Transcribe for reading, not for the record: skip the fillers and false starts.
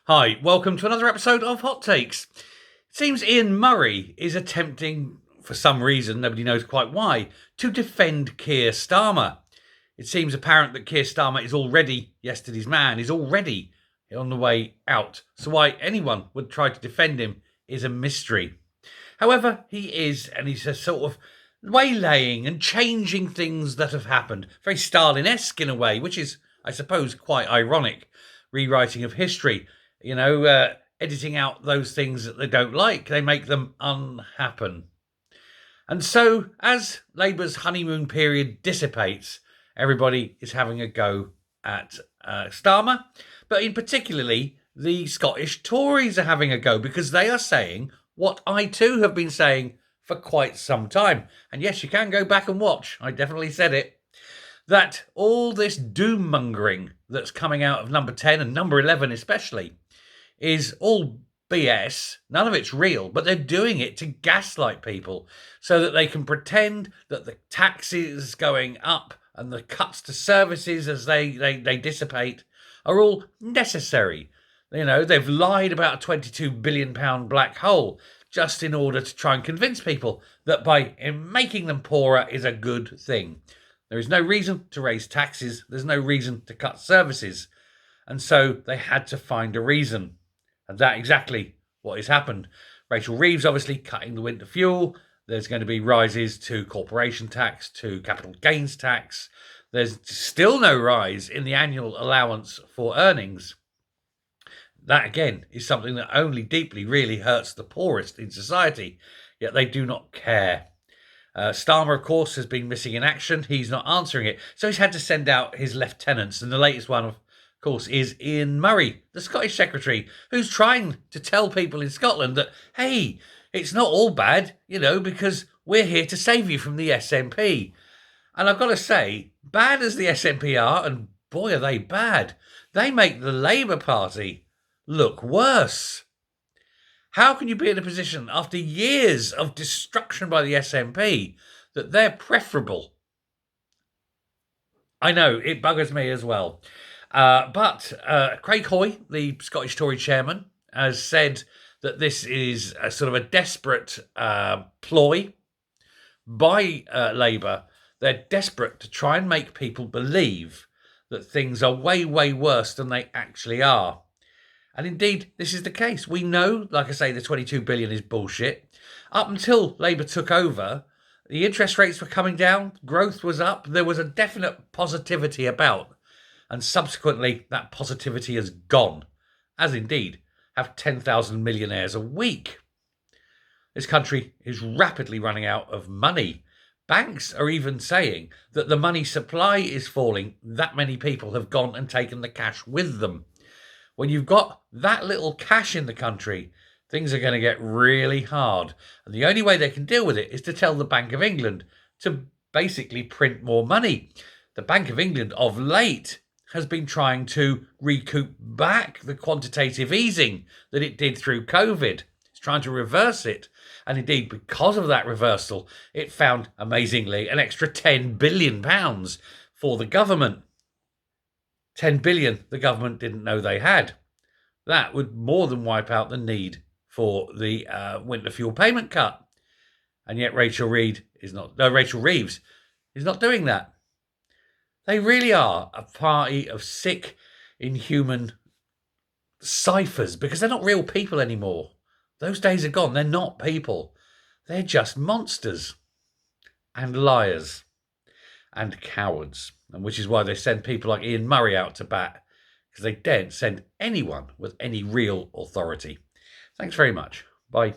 Hi, welcome to another episode of Hot Takes. It seems Ian Murray is attempting, for some reason, nobody knows quite why, to defend Keir Starmer. It seems apparent that Keir Starmer is already yesterday's man, is already on the way out. So why anyone would try to defend him is a mystery. However, he is, and he's a sort of waylaying and changing things that have happened. Very Stalin-esque in a way, which is, I suppose, quite ironic. Rewriting of history, editing out those things that they don't like. They make them unhappen. And so, as Labour's honeymoon period dissipates, everybody is having a go at Starmer. But in particularly, the Scottish Tories are having a go because they are saying what I too have been saying for quite some time. And yes, you can go back and watch. I definitely said it. That all this doom-mongering that's coming out of number 10 and number 11 especially is all BS. None of it's real, but they're doing it to gaslight people so that they can pretend that the taxes going up and the cuts to services as they dissipate are all necessary. They've lied about a £22 billion black hole just in order to try and convince people that by making them poorer is a good thing. There is no reason to raise taxes. There's no reason to cut services. And so they had to find a reason. And that's exactly what has happened. Rachel Reeves obviously cutting the winter fuel. There's going to be rises to corporation tax, to capital gains tax. There's still no rise in the annual allowance for earnings. That, again, is something that only deeply really hurts the poorest in society, yet they do not care. Starmer, of course, has been missing in action. He's not answering it. So he's had to send out his lieutenants. And the latest one, of course, is Ian Murray, the Scottish Secretary, who's trying to tell people in Scotland that, hey, it's not all bad, because we're here to save you from the SNP. And I've got to say, bad as the SNP are, and boy, are they bad, they make the Labour Party look worse. How can you be in a position after years of destruction by the SNP that they're preferable? I know, it buggers me as well. But Craig Hoy, the Scottish Tory chairman, has said that this is a sort of a desperate ploy by Labour. They're desperate to try and make people believe that things are way, way worse than they actually are. And indeed, this is the case. We know, like I say, the 22 billion is bullshit. Up until Labour took over, the interest rates were coming down, growth was up, there was a definite positivity about. And subsequently, that positivity has gone, as indeed have 10,000 millionaires a week. This country is rapidly running out of money. Banks are even saying that the money supply is falling. That many people have gone and taken the cash with them. When you've got that little cash in the country, things are going to get really hard. And the only way they can deal with it is to tell the Bank of England to basically print more money. The Bank of England of late has been trying to recoup back the quantitative easing that it did through COVID. It's trying to reverse it. And indeed, because of that reversal, it found, amazingly, an extra £10 billion for the government. 10 billion the government didn't know they had. That would more than wipe out the need for the winter fuel payment cut. And yet Rachel Reeves is not doing that. They really are a party of sick, inhuman ciphers because they're not real people anymore. Those days are gone. They're not people. They're just monsters and liars and cowards. And which is why they send people like Ian Murray out to bat, because they daren't send anyone with any real authority. Thanks very much. Bye.